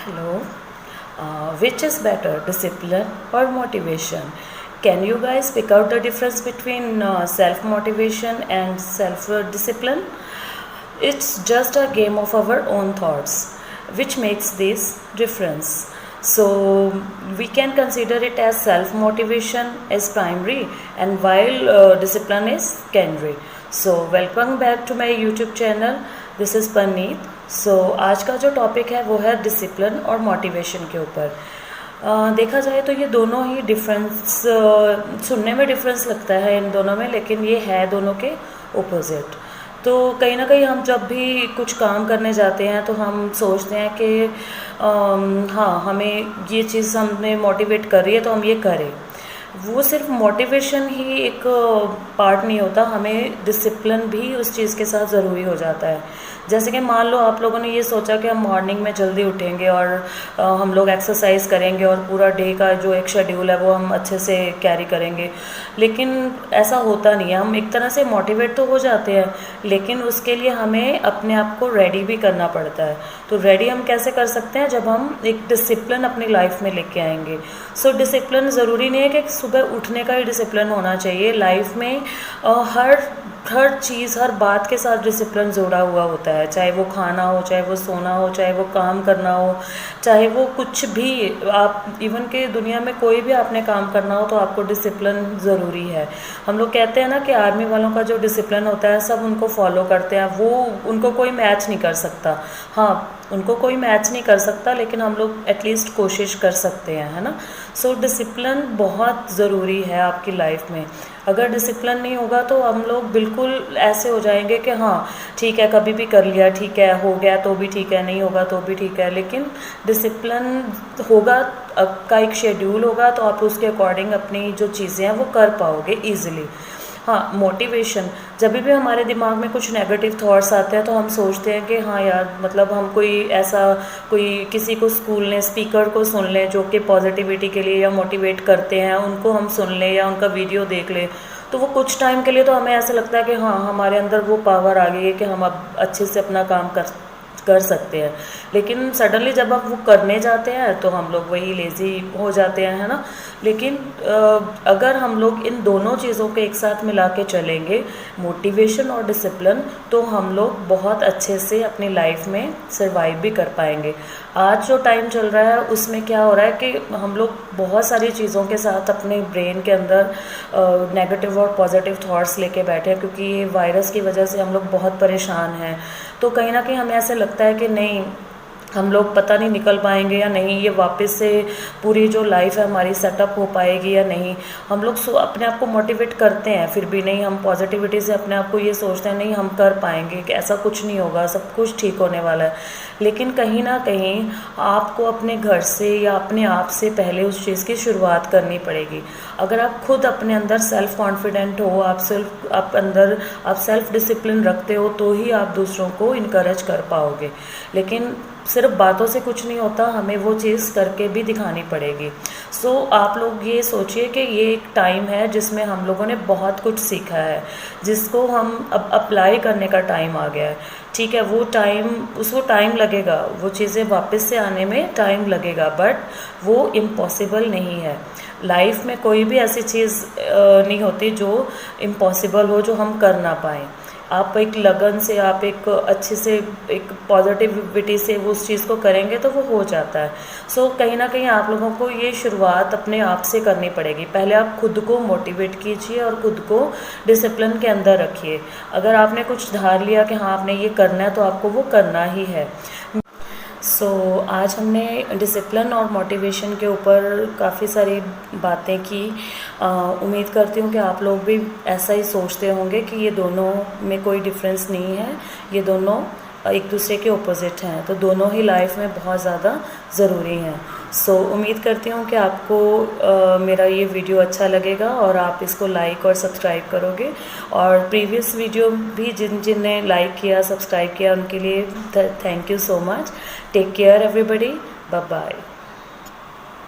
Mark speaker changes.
Speaker 1: Hello. Which is better, discipline or motivation? Can you guys pick out the difference between self motivation and self discipline? It's just a game of our own thoughts, which makes this difference. So we can consider it as self motivation as primary, and while discipline is secondary. So welcome back to my YouTube channel. This is Parneet. So आज का जो topic है वो है discipline और motivation के ऊपर. देखा जाए तो ये दोनों ही डिफरेंस सुनने में डिफरेंस लगता है इन दोनों में, लेकिन ये है दोनों के ओपोजिट. तो कहीं ना कहीं हम जब भी कुछ काम करने जाते हैं तो हम सोचते हैं कि हाँ, हमें ये चीज़ हमने मोटिवेट कर रही है तो हम ये करें. वो सिर्फ मोटिवेशन ही एक पार्ट नहीं होता, हमें डिसिप्लिन भी उस चीज़ के साथ ज़रूरी हो जाता है. जैसे कि मान लो आप लोगों ने ये सोचा कि हम मॉर्निंग में जल्दी उठेंगे और हम लोग एक्सरसाइज करेंगे और पूरा डे का जो एक शेड्यूल है वो हम अच्छे से कैरी करेंगे, लेकिन ऐसा होता नहीं है. हम एक तरह से मोटिवेट तो हो जाते हैं, लेकिन उसके लिए हमें अपने आप को रेडी भी करना पड़ता है. तो रेडी हम कैसे कर सकते हैं? जब हम एक डिसिप्लिन अपनी लाइफ में लेके आएंगे. सो डिसिप्लिन ज़रूरी नहीं है कि सुबह उठने का ही डिसिप्लिन होना चाहिए. लाइफ में हर चीज़, हर बात के साथ डिसिप्लिन जुड़ा हुआ होता है. चाहे वो खाना हो, चाहे वो सोना हो, चाहे वो काम करना हो, चाहे वो कुछ भी, आप इवन के दुनिया में कोई भी आपने काम करना हो तो आपको डिसिप्लिन ज़रूरी है. हम लोग कहते हैं ना कि आर्मी वालों का जो डिसिप्लिन होता है सब उनको फॉलो करते हैं, वो उनको कोई मैच नहीं कर सकता. हाँ, उनको कोई मैच नहीं कर सकता, लेकिन हम लोग एटलीस्ट कोशिश कर सकते हैं, है ना. सो डिसिप्लिन बहुत ज़रूरी है आपकी लाइफ में. अगर डिसिप्लिन नहीं होगा तो हम लोग बिल्कुल ऐसे हो जाएंगे कि हाँ ठीक है, कभी भी कर लिया, ठीक है, हो गया तो भी ठीक है, नहीं होगा तो भी ठीक है. लेकिन डिसिप्लिन होगा, आपका एक शेड्यूल होगा तो आप उसके अकॉर्डिंग अपनी जो चीज़ें हैं वो कर पाओगे ईजिली. हाँ, मोटिवेशन, जब भी हमारे दिमाग में कुछ नेगेटिव थॉट्स आते हैं तो हम सोचते हैं कि हाँ यार, मतलब हम कोई किसी को स्कूल लें, स्पीकर को सुन लें जो कि पॉजिटिविटी के लिए या मोटिवेट करते हैं, उनको हम सुन लें या उनका वीडियो देख लें. तो वो कुछ टाइम के लिए तो हमें ऐसा लगता है कि हाँ, हमारे अंदर वो पावर आ गई है कि हम अब अच्छे से अपना काम कर सकते हैं. लेकिन सडनली जब आप वो करने जाते हैं तो हम लोग वही लेज़ी हो जाते हैं, है ना. लेकिन अगर हम लोग इन दोनों चीज़ों को एक साथ मिला के चलेंगे, मोटिवेशन और डिसिप्लिन, तो हम लोग बहुत अच्छे से अपनी लाइफ में सर्वाइव भी कर पाएंगे. आज जो टाइम चल रहा है उसमें क्या हो रहा है कि हम लोग बहुत सारी चीज़ों के साथ अपने ब्रेन के अंदर नेगेटिव और पॉजिटिव थॉट्स लेके बैठे हैं, क्योंकि ये वायरस की वजह से हम लोग बहुत परेशान हैं. तो कहीं ना कहीं हमें ऐसे लगता है कि नहीं, हम लोग पता नहीं निकल पाएंगे या नहीं, ये वापस से पूरी जो लाइफ है हमारी सेटअप हो पाएगी या नहीं. हम लोग अपने आप को मोटिवेट करते हैं, फिर भी नहीं, हम पॉजिटिविटी से अपने आप को ये सोचते हैं नहीं हम कर पाएंगे, कि ऐसा कुछ नहीं होगा, सब कुछ ठीक होने वाला है. लेकिन कहीं ना कहीं आपको अपने घर से या अपने आप से पहले उस चीज़ की शुरुआत करनी पड़ेगी. अगर आप खुद अपने अंदर सेल्फ कॉन्फिडेंट हो, आप सेल्फ डिसिप्लिन रखते हो, तो ही आप दूसरों को इनकरेज कर पाओगे. लेकिन सिर्फ बातों से कुछ नहीं होता, हमें वो चीज़ करके भी दिखानी पड़ेगी. सो आप लोग ये सोचिए कि ये एक टाइम है जिसमें हम लोगों ने बहुत कुछ सीखा है, जिसको हम अब अप्लाई करने का टाइम आ गया है. ठीक है, उसको टाइम लगेगा, वो चीज़ें वापस से आने में टाइम लगेगा, बट वो इम्पॉसिबल नहीं है. लाइफ में कोई भी ऐसी चीज़ नहीं होती जो इम्पॉसिबल हो, जो हम कर ना पाएँ. आप एक लगन से, आप एक अच्छे से, एक पॉजिटिविटी से वो उस चीज़ को करेंगे तो वो हो जाता है. सो कहीं ना कहीं आप लोगों को ये शुरुआत अपने आप से करनी पड़ेगी. पहले आप खुद को मोटिवेट कीजिए और खुद को डिसिप्लिन के अंदर रखिए. अगर आपने कुछ धार लिया कि हाँ आपने ये करना है, तो आपको वो करना ही है. सो आज हमने डिसिप्लिन और मोटिवेशन के ऊपर काफ़ी सारी बातें की. उम्मीद करती हूँ कि आप लोग भी ऐसा ही सोचते होंगे कि ये दोनों में कोई डिफरेंस नहीं है, ये दोनों एक दूसरे के ओपोजिट हैं, तो दोनों ही लाइफ में बहुत ज़्यादा ज़रूरी हैं. सो उम्मीद करती हूँ कि आपको मेरा ये वीडियो अच्छा लगेगा और आप इसको लाइक और सब्सक्राइब करोगे. और प्रीवियस वीडियो भी जिनने लाइक किया, सब्सक्राइब किया, उनके लिए thank you so much. Take care everybody. Bye bye.